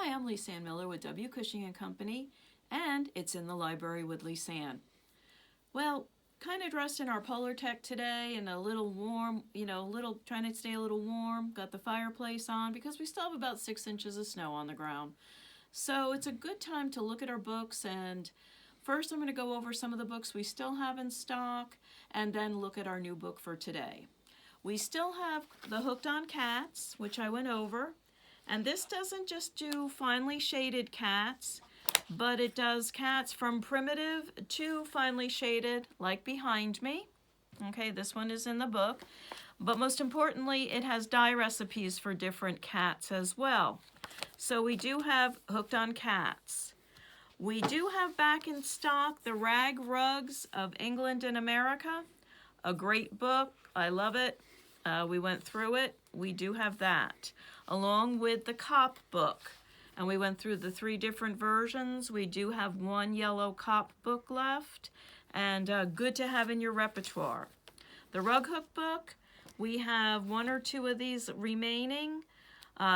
Hi, I'm Lisanne Miller with W. Cushing and Company, and it's in the library with Lisanne. Well, kind of dressed in our Polar Tech today and a little warm, trying to stay a little warm. Got the fireplace on because we still have about 6 inches of snow on the ground. So it's a good time to look at our books, and first I'm going to go over some of the books we still have in stock and then look at our new book for today. We still have the Hooked on Cats, which I went over. And this doesn't just do finely shaded cats, but it does cats from primitive to finely shaded, like behind me. Okay, this one is in the book. But most importantly, it has dye recipes for different cats as well. So we do have Hooked on Cats. We do have back in stock the Rag Rugs of England and America. A great book. I love it. We went through it. We do have that, along with the Cop book. And we went through the 3 different versions. We do have one yellow Cop book left, and good to have in your repertoire. The Rug Hook book, we have 1 or 2 of these remaining.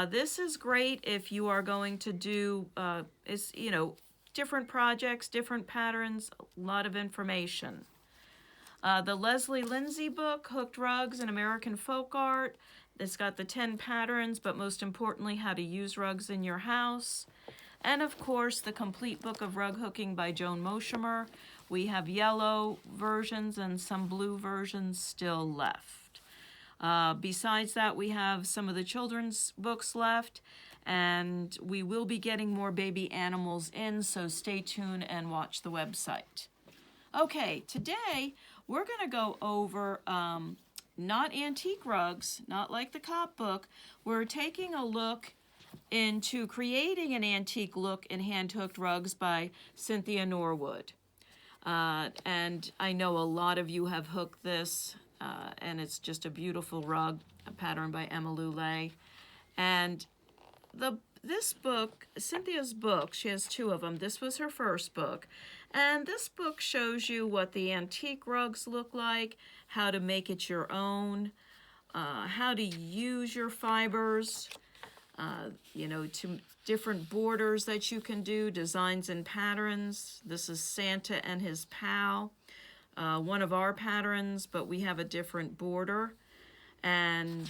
This is great if you are going to do, different projects, different patterns, a lot of information. The Leslie Lindsay book, Hooked Rugs and American Folk Art. It's got the 10 patterns, but most importantly, how to use rugs in your house. And of course, the complete book of rug hooking by Joan Moshimer. We have yellow versions and some blue versions still left. Besides that, we have some of the children's books left, and we will be getting more baby animals in, so stay tuned and watch the website. Okay, today we're going to go over not antique rugs, not like the Cop book. We're taking a look into creating an antique look in hand-hooked rugs by Cynthia Norwood. And I know a lot of you have hooked this, and it's just a beautiful rug, a pattern by Emma Lulay. And this book, Cynthia's book, she has 2 of them. This was her first book. And this book shows you what the antique rugs look like, how to make it your own, how to use your fibers, to different borders that you can do, designs and patterns. This is Santa and his pal, one of our patterns, but we have a different border. And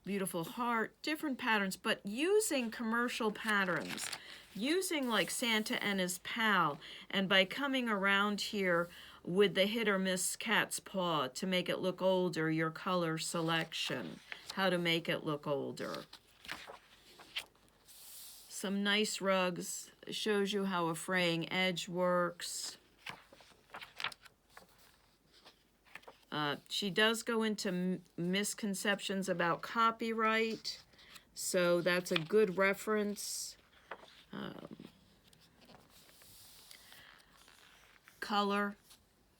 beautiful heart, different patterns, but using commercial patterns, using like Santa and his pal, and by coming around here with the hit or miss cat's paw to make it look older, your color selection, how to make it look older. Some nice rugs, shows you how a fraying edge works. She does go into misconceptions about copyright, so that's a good reference. Color.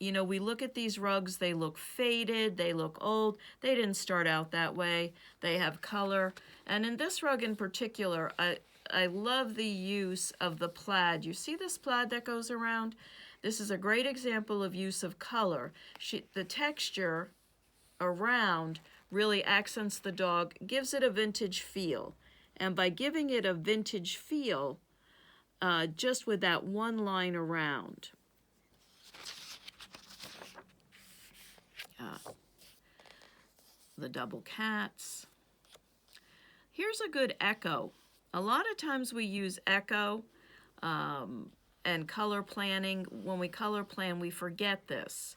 We look at these rugs, they look faded, they look old. They didn't start out that way. They have color. And in this rug in particular, I love the use of the plaid. You see this plaid that goes around? This is a great example of use of color. The texture around really accents the dog, gives it a vintage feel. And by giving it a vintage feel, just with that one line around. The double cats. Here's a good echo. A lot of times we use echo and color planning. When we color plan, we forget this.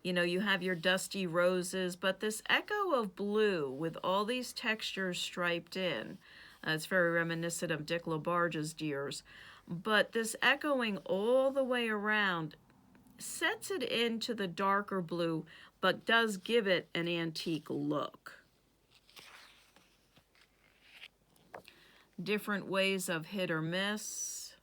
You have your dusty roses, but this echo of blue with all these textures striped in, it's very reminiscent of Dick LaBarge's deers, but this echoing all the way around sets it into the darker blue, but does give it an antique look. Different ways of hit or miss.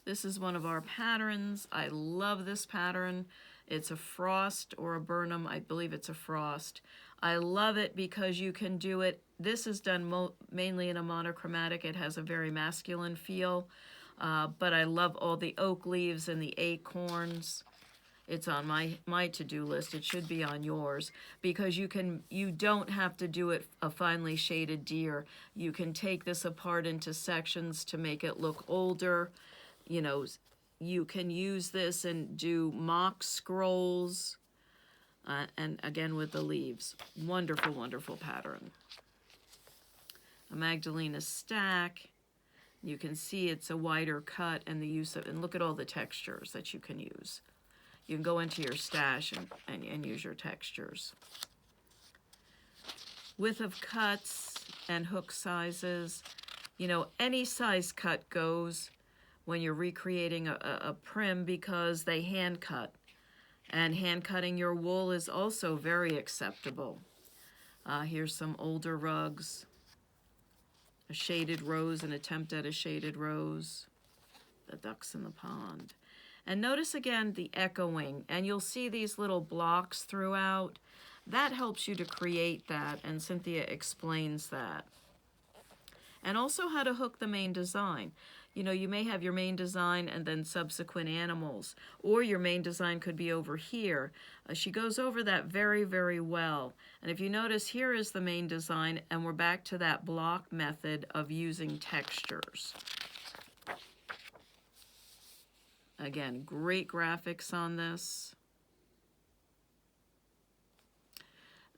This is one of our patterns. I love this pattern. It's a frost or a Burnham. I believe it's a frost. I love it because you can do it. This is done mainly in a monochromatic. It has a very masculine feel, but I love all the oak leaves and the acorns. It's on my to-do list. It should be on yours, because you don't have to do it a finely shaded deer. You can take this apart into sections to make it look older. You know, you can use this and do mock scrolls, and again with the leaves. Wonderful, wonderful pattern. A Magdalena stack. You can see it's a wider cut, and the use of, and look at all the textures that you can use. You can go into your stash and use your textures. Width of cuts and hook sizes. You know, any size cut goes when you're recreating a prim, because they hand cut. And hand cutting your wool is also very acceptable. Here's some older rugs. A shaded rose, an attempt at a shaded rose. The ducks in the pond. And notice again the echoing, and you'll see these little blocks throughout. That helps you to create that, and Cynthia explains that. And also how to hook the main design. You know, you may have your main design and then subsequent animals, or your main design could be over here. She goes over that very, very well. And if you notice, here is the main design, and we're back to that block method of using textures. Again, great graphics on this.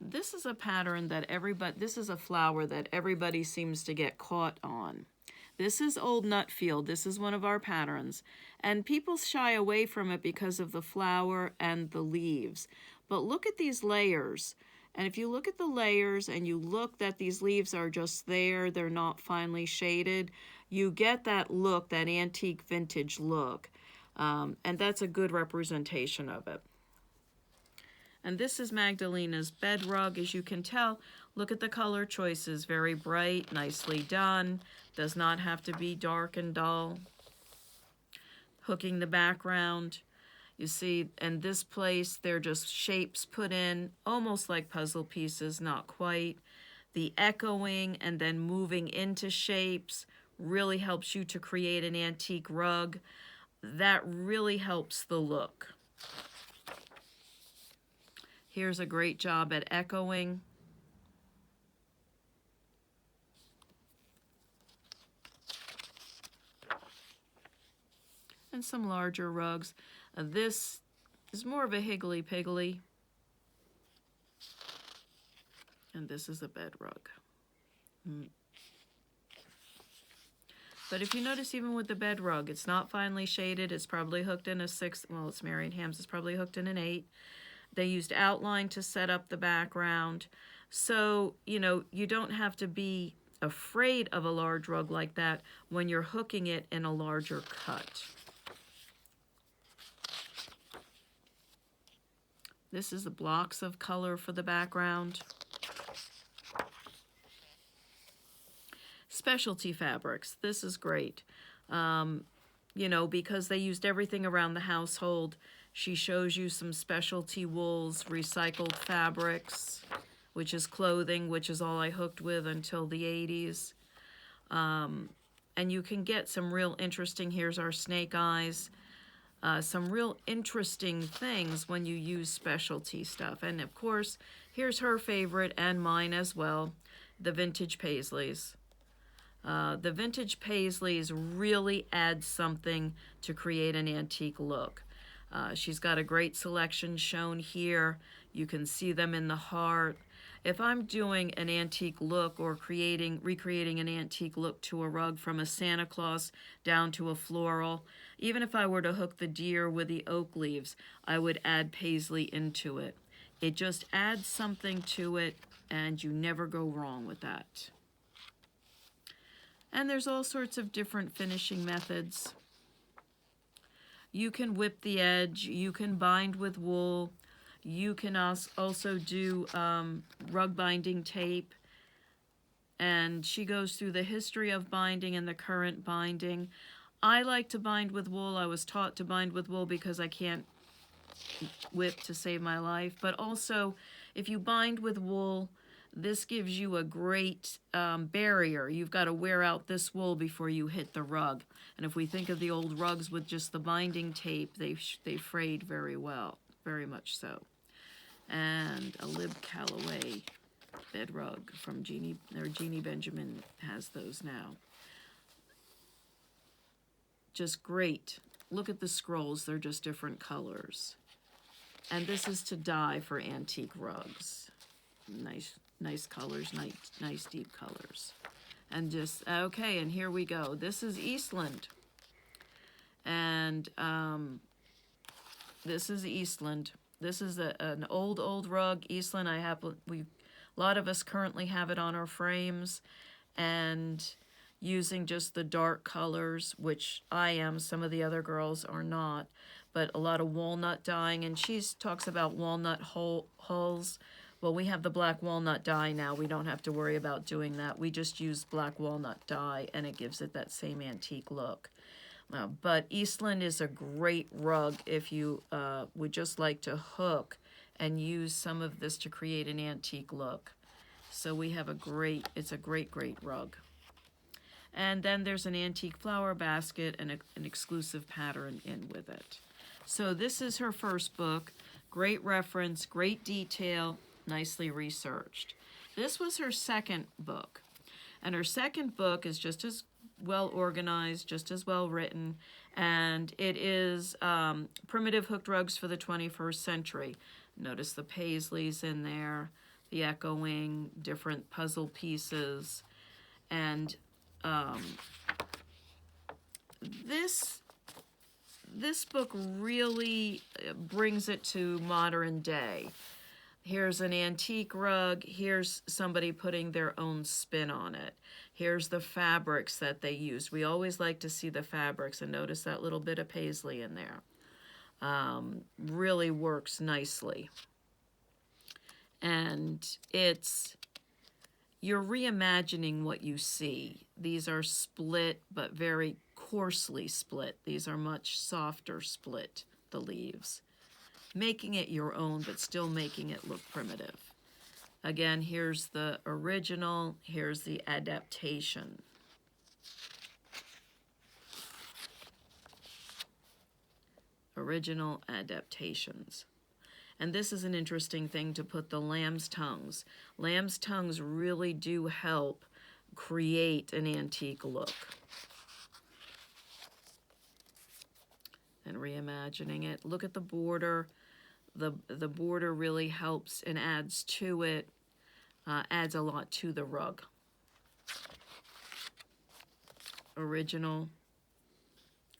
This is a pattern that this is a flower that everybody seems to get caught on. This is Old Nutfield. This is one of our patterns. And people shy away from it because of the flower and the leaves. But look at these layers. And if you look at the layers and you look that these leaves are just there, they're not finely shaded, you get that look, that antique vintage look. And that's a good representation of it. And this is Magdalena's bed rug. As you can tell, look at the color choices. Very bright, nicely done. Does not have to be dark and dull. Hooking the background. You see, in this place, they're just shapes put in, almost like puzzle pieces, not quite. The echoing and then moving into shapes really helps you to create an antique rug. That really helps the look. Here's a great job at echoing. And some larger rugs. This is more of a higgly-piggly. And this is a bed rug. But if you notice, even with the bed rug, it's not finely shaded. It's probably hooked in a 6. Well, it's Marion Ham's. It's probably hooked in an 8. They used outline to set up the background. So, you know, you don't have to be afraid of a large rug like that when you're hooking it in a larger cut. This is the blocks of color for the background. Specialty fabrics. This is great. You know, because they used everything around the household. She shows you some specialty wools, recycled fabrics, which is clothing, which is all I hooked with until the 80s. And you can get some real interesting, here's our snake eyes, some real interesting things when you use specialty stuff. And of course, here's her favorite and mine as well, the vintage paisleys. The vintage paisleys really add something to create an antique look. She's got a great selection shown here. You can see them in the heart. If I'm doing an antique look or recreating an antique look to a rug from a Santa Claus down to a floral, even if I were to hook the deer with the oak leaves, I would add paisley into it. It just adds something to it, and you never go wrong with that. And there's all sorts of different finishing methods. You can whip the edge, you can bind with wool, you can also do rug binding tape, and she goes through the history of binding and the current binding. I like to bind with wool. I was taught to bind with wool because I can't whip to save my life, but also if you bind with wool, this gives you a great barrier. You've got to wear out this wool before you hit the rug. And if we think of the old rugs with just the binding tape, they frayed very well. very much so. And a Lib Calloway bed rug from Jeannie Benjamin has those now. Just great. Look at the scrolls, they're just different colors. And this is to dye for antique rugs. Nice colors, nice deep colors. And just, okay, and here we go. This is Eastland. And this is Eastland. This is an old rug. Eastland, a lot of us currently have it on our frames, and using just the dark colors, which I am, some of the other girls are not, but a lot of walnut dyeing, and she talks about walnut hulls. Well, we have the black walnut dye now. We don't have to worry about doing that. We just use black walnut dye, and it gives it that same antique look. But Eastland is a great rug if you would just like to hook and use some of this to create an antique look. So we have it's a great rug. And then there's an antique flower basket and an exclusive pattern in with it. So this is her first book. Great reference, great detail, nicely researched. This was her second book. And her second book is just as well organized, just as well written, and it is Primitive Hooked Rugs for the 21st Century. Notice the paisleys in there, the echoing, different puzzle pieces, and this book really brings it to modern day. Here's an antique rug. Here's somebody putting their own spin on it. Here's the fabrics that they used. We always like to see the fabrics, and notice that little bit of paisley in there. Really works nicely. And you're reimagining what you see. These are split, but very coarsely split. These are much softer split, the leaves. Making it your own, but still making it look primitive. Again, here's the original, here's the adaptation. Original adaptations. And this is an interesting thing to put the lamb's tongues. Lamb's tongues really do help create an antique look. And reimagining it. Look at the border. The border really helps and adds to it, adds a lot to the rug. Original,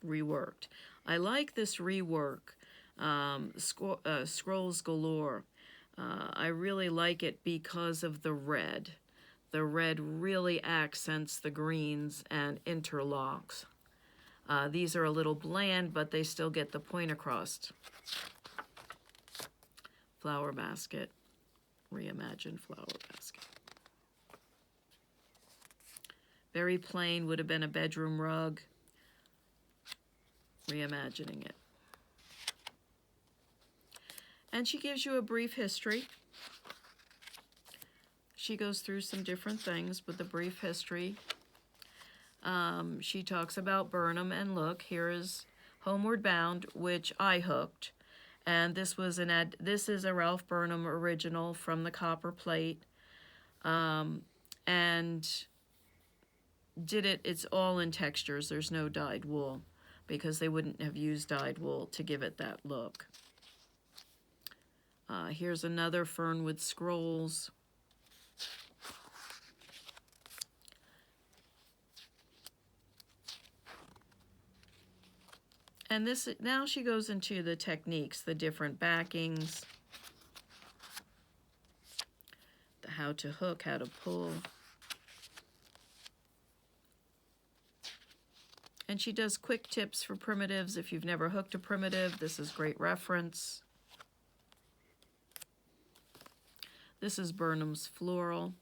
reworked. I like this rework, Scrolls Galore. I really like it because of the red. The red really accents the greens and interlocks. These are a little bland, but they still get the point across. Flower basket, reimagined flower basket. Very plain, would have been a bedroom rug. Reimagining it. And she gives you a brief history. She goes through some different things with the brief history. She talks about Burnham, and look, here is Homeward Bound, which I hooked. And this was this is a Ralph Burnham original from the copper plate. And it's all in textures. There's no dyed wool, because they wouldn't have used dyed wool to give it that look. Here's another Fernwood Scrolls. And now she goes into the techniques, the different backings, how to hook, how to pull. And she does quick tips for primitives. If you've never hooked a primitive, this is great reference. This is Burnham's Floral.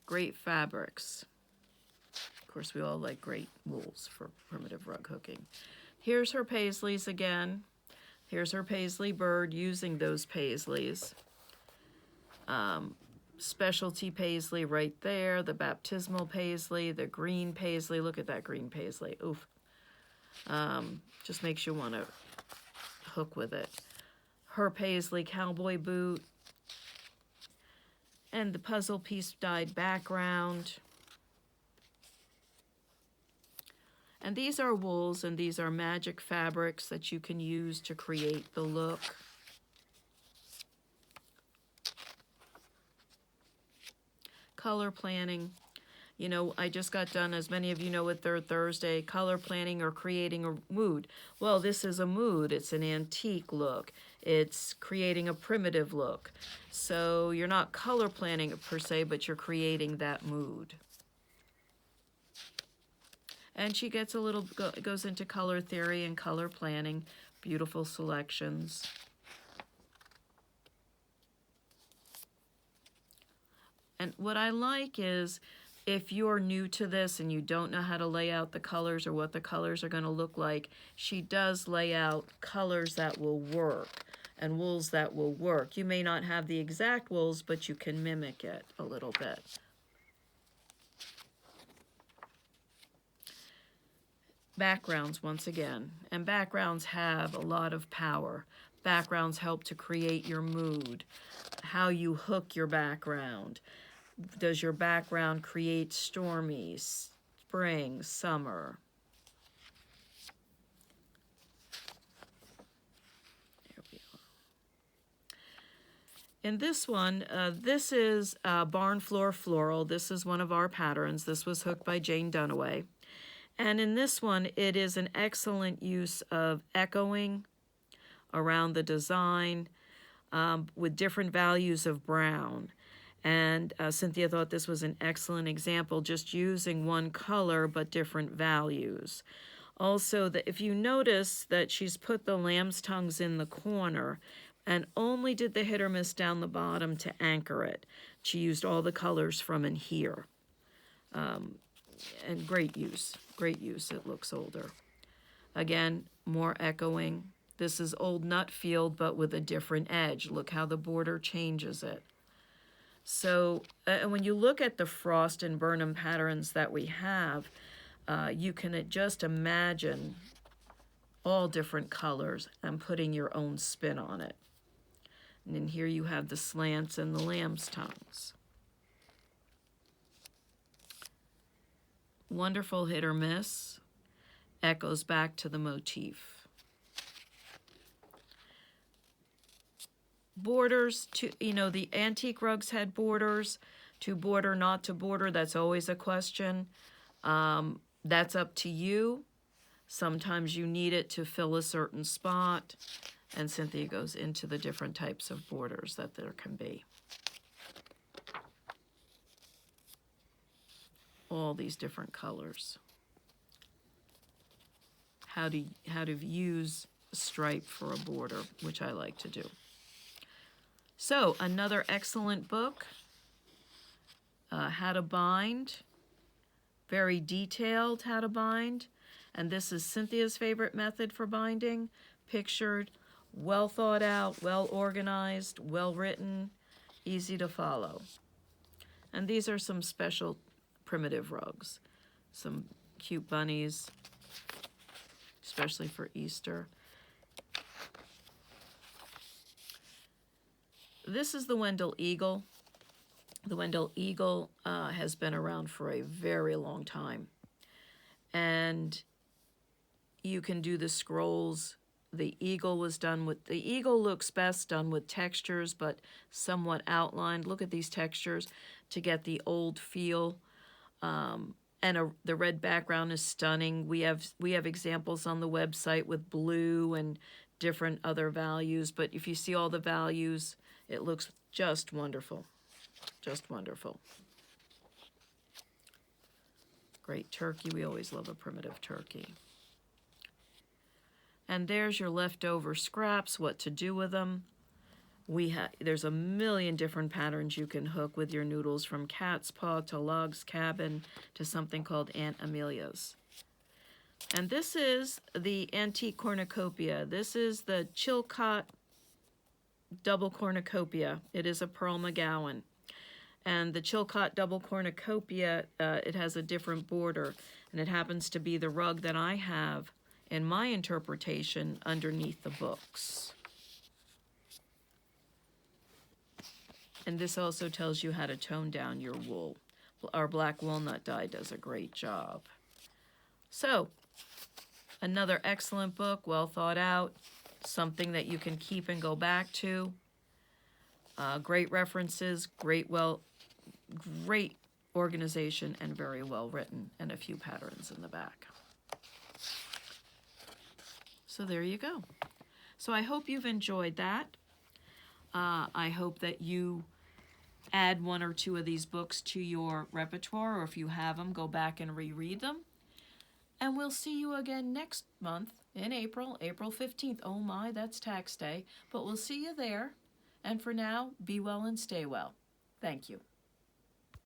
Great fabrics. Of course, we all like great wools for primitive rug hooking. Here's her paisleys again. Here's her paisley bird using those paisleys. specialty paisley right there, the baptismal paisley, the green paisley. Look at that green paisley. Oof. Just makes you want to hook with it. Her paisley cowboy boot. And the puzzle piece dyed background. And these are wools, and these are magic fabrics that you can use to create the look. Color planning. You know, I just got done, as many of you know, with Third Thursday, color planning or creating a mood. Well, this is a mood. It's an antique look. It's creating a primitive look. So you're not color planning per se, but you're creating that mood. And she gets a little, goes into color theory and color planning. Beautiful selections. And what I like is, if you're new to this and you don't know how to lay out the colors or what the colors are going to look like, she does lay out colors that will work and wools that will work. You may not have the exact wools, but you can mimic it a little bit. Backgrounds, once again, and backgrounds have a lot of power. Backgrounds help to create your mood, how you hook your background. Does your background create stormy, spring, summer? There we are. In this one, this is Barn Floor Floral. This is one of our patterns. This was hooked by Jane Dunaway. And in this one, it is an excellent use of echoing around the design with different values of brown. And Cynthia thought this was an excellent example, just using one color but different values. Also, if you notice that she's put the lamb's tongues in the corner and only did the hit or miss down the bottom to anchor it. She used all the colors from in here. And great use, it looks older. Again, more echoing. This is old Nutfield, but with a different edge. Look how the border changes it. So when you look at the Frost and Burnham patterns that we have, you can just imagine all different colors and putting your own spin on it. And then here you have the slants and the lamb's tongues. Wonderful hit or miss, echoes back to the motif. Borders, the antique rugs had borders. To border, not to border, that's always a question. That's up to you. Sometimes you need it to fill a certain spot, and Cynthia goes into the different types of borders that there can be. All these different colors. How to use a stripe for a border, which I like to do. So another excellent book, How to Bind, very detailed how to bind. And this is Cynthia's favorite method for binding, pictured, well thought out, well organized, well written, easy to follow. And these are some special primitive rugs, some cute bunnies, especially for Easter. This is the Wendell Eagle. The Wendell Eagle has been around for a very long time. And you can do the scrolls. The eagle looks best done with textures, but somewhat outlined. Look at these textures to get the old feel. The red background is stunning. We have examples on the website with blue and different other values, but if you see all the values, it looks just wonderful. Just wonderful. Great turkey. We always love a primitive turkey. And there's your leftover scraps, what to do with them. There's a million different patterns you can hook with your noodles, from cat's paw to log's cabin to something called Aunt Amelia's. And this is the antique cornucopia. This is the Chilcott double cornucopia. It is a Pearl McGowan. And the Chilcot Double Cornucopia, it has a different border, and it happens to be the rug that I have in my interpretation underneath the books. And this also tells you how to tone down your wool. Our black walnut dye does a great job. So, another excellent book, well thought out, something that you can keep and go back to. Great references, great organization, and very well written, and a few patterns in the back. So there you go. So I hope you've enjoyed that. I hope that you add one or two of these books to your repertoire, or if you have them, go back and reread them. And we'll see you again next month in April, April 15th. Oh my, that's tax day. But we'll see you there. And for now, be well and stay well. Thank you.